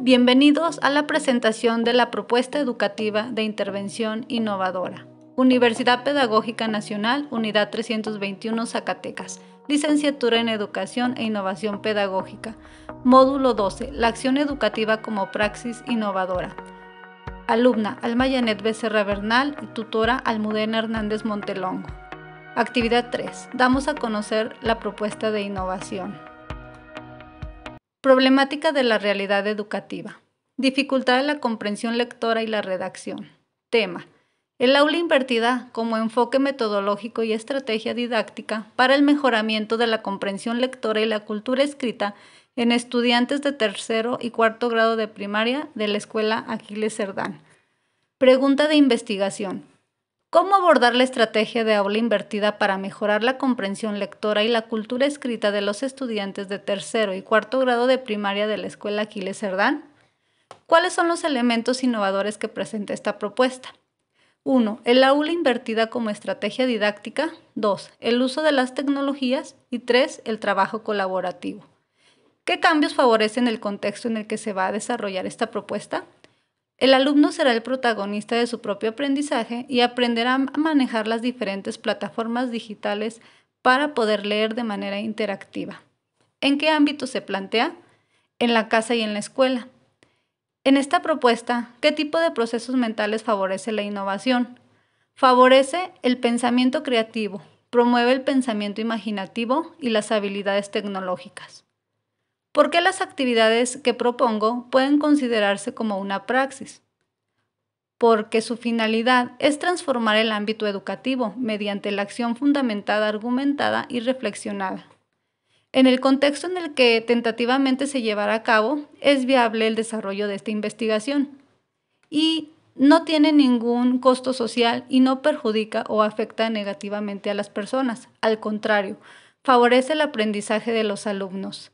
Bienvenidos a la presentación de la propuesta educativa de intervención innovadora. Universidad Pedagógica Nacional, Unidad 321 Zacatecas. Licenciatura en Educación e Innovación Pedagógica. Módulo 12. La acción educativa como praxis innovadora. Alumna Alma Janet Becerra Bernal y tutora Almudena Hernández Montelongo. Actividad 3. Damos a conocer la propuesta de innovación. Problemática de la realidad educativa. Dificultad de la comprensión lectora y la redacción. Tema: el aula invertida como enfoque metodológico y estrategia didáctica para el mejoramiento de la comprensión lectora y la cultura escrita en estudiantes de tercero y cuarto grado de primaria de la Escuela Aquiles Cerdán. Pregunta de investigación: ¿cómo abordar la estrategia de aula invertida para mejorar la comprensión lectora y la cultura escrita de los estudiantes de tercero y cuarto grado de primaria de la Escuela Aquiles Cerdán? ¿Cuáles son los elementos innovadores que presenta esta propuesta? 1. El aula invertida como estrategia didáctica. 2. El uso de las tecnologías. Y 3. El trabajo colaborativo. ¿Qué cambios favorecen el contexto en el que se va a desarrollar esta propuesta? El alumno será el protagonista de su propio aprendizaje y aprenderá a manejar las diferentes plataformas digitales para poder leer de manera interactiva. ¿En qué ámbito se plantea? En la casa y en la escuela. En esta propuesta, ¿qué tipo de procesos mentales favorece la innovación? Favorece el pensamiento creativo, promueve el pensamiento imaginativo y las habilidades tecnológicas. ¿Por qué las actividades que propongo pueden considerarse como una praxis? Porque su finalidad es transformar el ámbito educativo mediante la acción fundamentada, argumentada y reflexionada. En el contexto en el que tentativamente se llevará a cabo, es viable el desarrollo de esta investigación y no tiene ningún costo social y no perjudica o afecta negativamente a las personas. Al contrario, favorece el aprendizaje de los alumnos.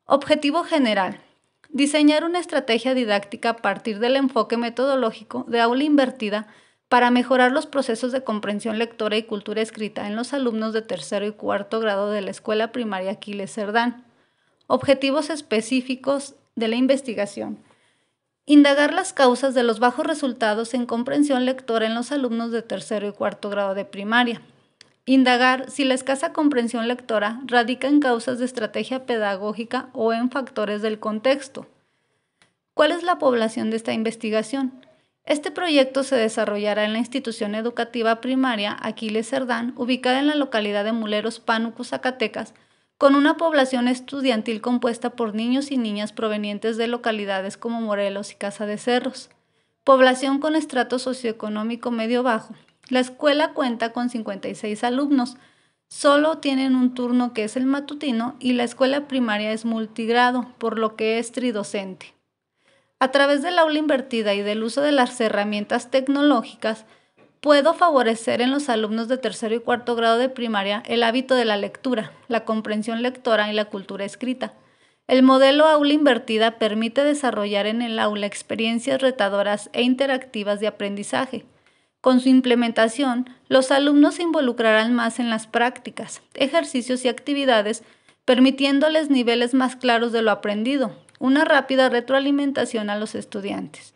Objetivo general: diseñar una estrategia didáctica a partir del enfoque metodológico de aula invertida para mejorar los procesos de comprensión lectora y cultura escrita en los alumnos de tercero y cuarto grado de la Escuela Primaria Aquiles Cerdán. Objetivos específicos de la investigación: indagar las causas de los bajos resultados en comprensión lectora en los alumnos de tercero y cuarto grado de primaria. Indagar si la escasa comprensión lectora radica en causas de estrategia pedagógica o en factores del contexto. ¿Cuál es la población de esta investigación? Este proyecto se desarrollará en la institución educativa primaria Aquiles Cerdán, ubicada en la localidad de Muleros, Pánuco, Zacatecas, con una población estudiantil compuesta por niños y niñas provenientes de localidades como Morelos y Casa de Cerros. Población con estrato socioeconómico medio-bajo. La escuela cuenta con 56 alumnos. Solo tienen un turno que es el matutino y la escuela primaria es multigrado, por lo que es tridocente. A través del aula invertida y del uso de las herramientas tecnológicas, puedo favorecer en los alumnos de tercero y cuarto grado de primaria el hábito de la lectura, la comprensión lectora y la cultura escrita. El modelo aula invertida permite desarrollar en el aula experiencias retadoras e interactivas de aprendizaje. Con su implementación, los alumnos se involucrarán más en las prácticas, ejercicios y actividades, permitiéndoles niveles más claros de lo aprendido, una rápida retroalimentación a los estudiantes.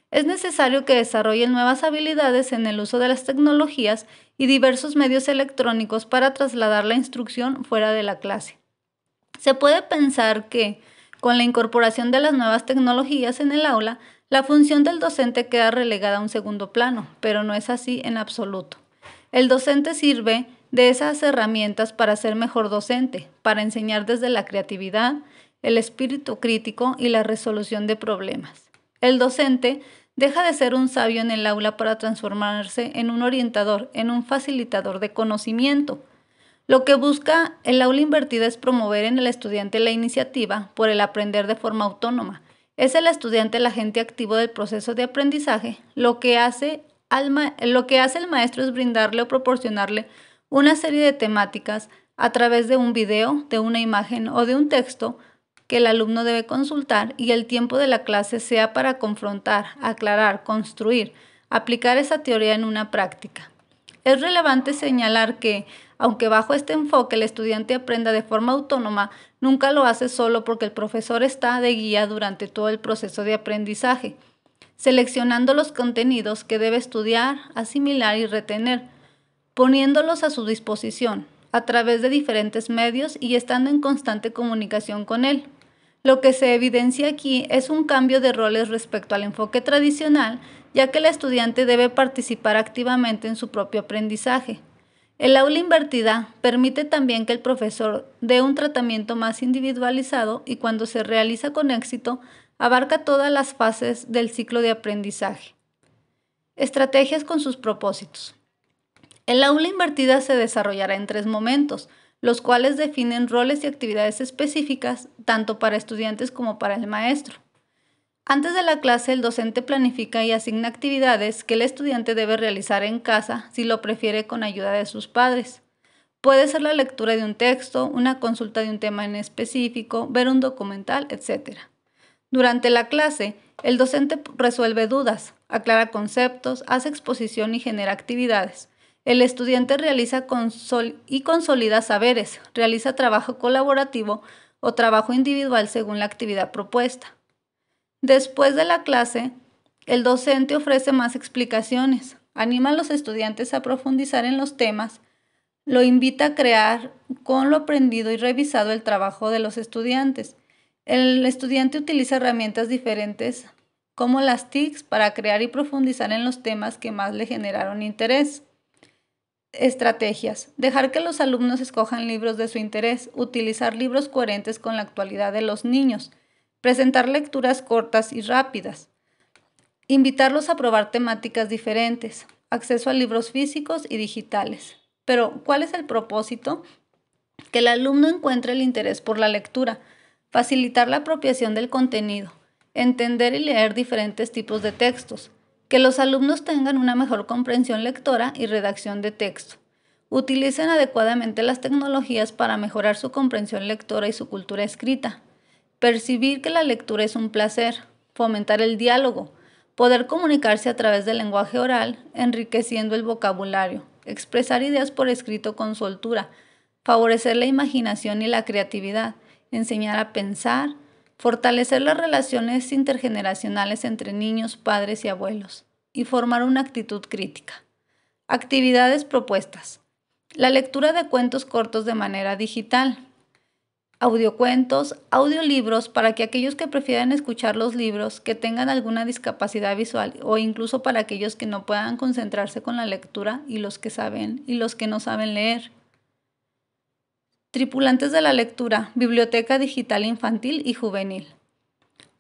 Es necesario que desarrollen nuevas habilidades en el uso de las tecnologías y diversos medios electrónicos para trasladar la instrucción fuera de la clase. Se puede pensar que, con la incorporación de las nuevas tecnologías en el aula, la función del docente queda relegada a un segundo plano, pero no es así en absoluto. El docente sirve de esas herramientas para ser mejor docente, para enseñar desde la creatividad, el espíritu crítico y la resolución de problemas. El docente deja de ser un sabio en el aula para transformarse en un orientador, en un facilitador de conocimiento. Lo que busca el aula invertida es promover en el estudiante la iniciativa por el aprender de forma autónoma. Es el estudiante el agente activo del proceso de aprendizaje. Lo que hace el maestro es brindarle o proporcionarle una serie de temáticas a través de un video, de una imagen o de un texto que el alumno debe consultar, y el tiempo de la clase sea para confrontar, aclarar, construir, aplicar esa teoría en una práctica. Es relevante señalar que, aunque bajo este enfoque el estudiante aprenda de forma autónoma, nunca lo hace solo porque el profesor está de guía durante todo el proceso de aprendizaje, seleccionando los contenidos que debe estudiar, asimilar y retener, poniéndolos a su disposición a través de diferentes medios y estando en constante comunicación con él. Lo que se evidencia aquí es un cambio de roles respecto al enfoque tradicional, ya que el estudiante debe participar activamente en su propio aprendizaje. El aula invertida permite también que el profesor dé un tratamiento más individualizado y cuando se realiza con éxito, abarca todas las fases del ciclo de aprendizaje. Estrategias con sus propósitos. El aula invertida se desarrollará en 3 momentos, los cuales definen roles y actividades específicas tanto para estudiantes como para el maestro. Antes de la clase, el docente planifica y asigna actividades que el estudiante debe realizar en casa si lo prefiere con ayuda de sus padres. Puede ser la lectura de un texto, una consulta de un tema en específico, ver un documental, etc. Durante la clase, el docente resuelve dudas, aclara conceptos, hace exposición y genera actividades. El estudiante realiza y consolida saberes, realiza trabajo colaborativo o trabajo individual según la actividad propuesta. Después de la clase, el docente ofrece más explicaciones, anima a los estudiantes a profundizar en los temas, lo invita a crear con lo aprendido y revisado el trabajo de los estudiantes. El estudiante utiliza herramientas diferentes como las TICs para crear y profundizar en los temas que más le generaron interés. Estrategias. Dejar que los alumnos escojan libros de su interés, utilizar libros coherentes con la actualidad de los niños, presentar lecturas cortas y rápidas, invitarlos a probar temáticas diferentes, acceso a libros físicos y digitales. Pero, ¿cuál es el propósito? Que el alumno encuentre el interés por la lectura, facilitar la apropiación del contenido, entender y leer diferentes tipos de textos, que los alumnos tengan una mejor comprensión lectora y redacción de texto, utilicen adecuadamente las tecnologías para mejorar su comprensión lectora y su cultura escrita, percibir que la lectura es un placer, fomentar el diálogo, poder comunicarse a través del lenguaje oral, enriqueciendo el vocabulario, expresar ideas por escrito con soltura, favorecer la imaginación y la creatividad, enseñar a pensar, fortalecer las relaciones intergeneracionales entre niños, padres y abuelos, y formar una actitud crítica. Actividades propuestas. La lectura de cuentos cortos de manera digital. Audiocuentos, audiolibros para que aquellos que prefieran escuchar los libros, que tengan alguna discapacidad visual o incluso para aquellos que no puedan concentrarse con la lectura y los que saben y los que no saben leer. Tripulantes de la lectura, biblioteca digital infantil y juvenil.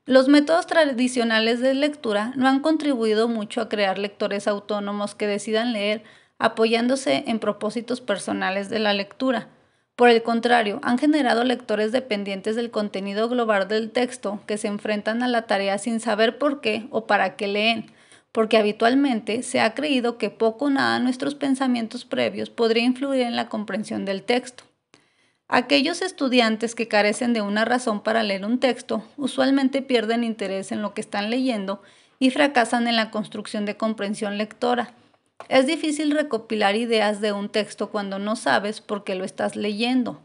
Los métodos tradicionales de lectura no han contribuido mucho a crear lectores autónomos que decidan leer apoyándose en propósitos personales de la lectura. Por el contrario, han generado lectores dependientes del contenido global del texto que se enfrentan a la tarea sin saber por qué o para qué leen, porque habitualmente se ha creído que poco o nada nuestros pensamientos previos podría influir en la comprensión del texto. Aquellos estudiantes que carecen de una razón para leer un texto usualmente pierden interés en lo que están leyendo y fracasan en la construcción de comprensión lectora. Es difícil recopilar ideas de un texto cuando no sabes por qué lo estás leyendo.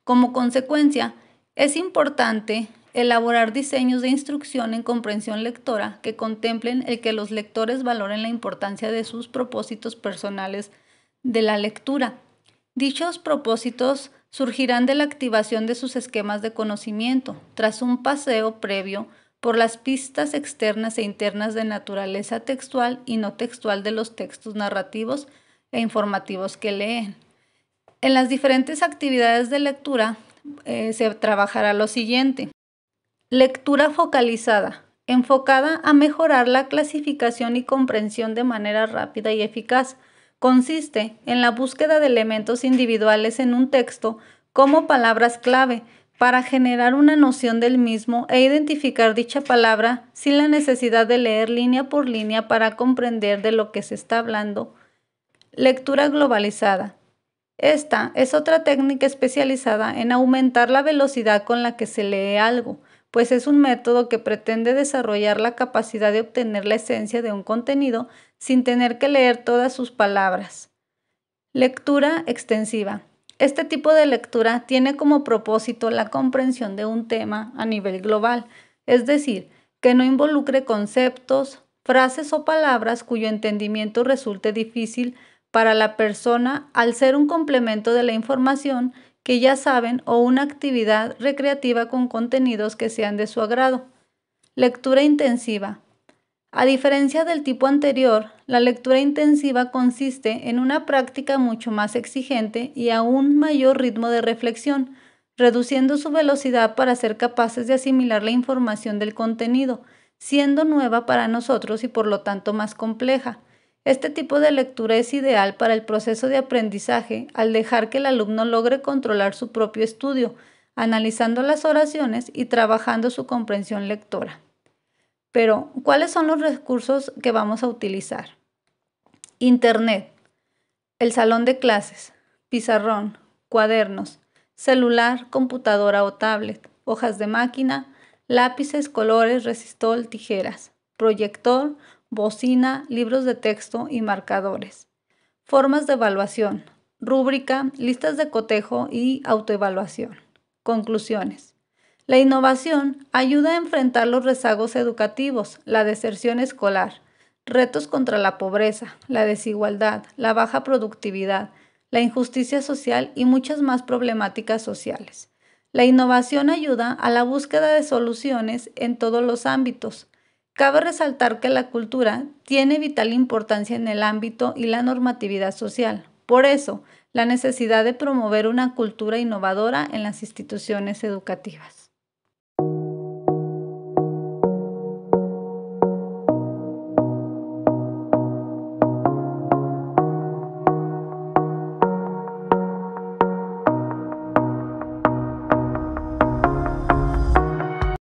Como consecuencia, es importante elaborar diseños de instrucción en comprensión lectora que contemplen el que los lectores valoren la importancia de sus propósitos personales de la lectura. Dichos propósitos surgirán de la activación de sus esquemas de conocimiento, tras un paseo previo por las pistas externas e internas de naturaleza textual y no textual de los textos narrativos e informativos que leen. En las diferentes actividades de lectura se trabajará lo siguiente. Lectura focalizada, enfocada a mejorar la clasificación y comprensión de manera rápida y eficaz. Consiste en la búsqueda de elementos individuales en un texto como palabras clave para generar una noción del mismo e identificar dicha palabra sin la necesidad de leer línea por línea para comprender de lo que se está hablando. Lectura globalizada. Esta es otra técnica especializada en aumentar la velocidad con la que se lee algo, pues es un método que pretende desarrollar la capacidad de obtener la esencia de un contenido sin tener que leer todas sus palabras. Lectura extensiva. Este tipo de lectura tiene como propósito la comprensión de un tema a nivel global, es decir, que no involucre conceptos, frases o palabras cuyo entendimiento resulte difícil para la persona al ser un complemento de la información que ya saben o una actividad recreativa con contenidos que sean de su agrado. Lectura intensiva. A diferencia del tipo anterior, la lectura intensiva consiste en una práctica mucho más exigente y a un mayor ritmo de reflexión, reduciendo su velocidad para ser capaces de asimilar la información del contenido, siendo nueva para nosotros y por lo tanto más compleja. Este tipo de lectura es ideal para el proceso de aprendizaje al dejar que el alumno logre controlar su propio estudio, analizando las oraciones y trabajando su comprensión lectora. Pero, ¿cuáles son los recursos que vamos a utilizar? Internet, el salón de clases, pizarrón, cuadernos, celular, computadora o tablet, hojas de máquina, lápices, colores, resistol, tijeras, proyector, bocina, libros de texto y marcadores. Formas de evaluación, rúbrica, listas de cotejo y autoevaluación. Conclusiones. La innovación ayuda a enfrentar los rezagos educativos, la deserción escolar, retos contra la pobreza, la desigualdad, la baja productividad, la injusticia social y muchas más problemáticas sociales. La innovación ayuda a la búsqueda de soluciones en todos los ámbitos. Cabe resaltar que la cultura tiene vital importancia en el ámbito y la normatividad social. Por eso, la necesidad de promover una cultura innovadora en las instituciones educativas.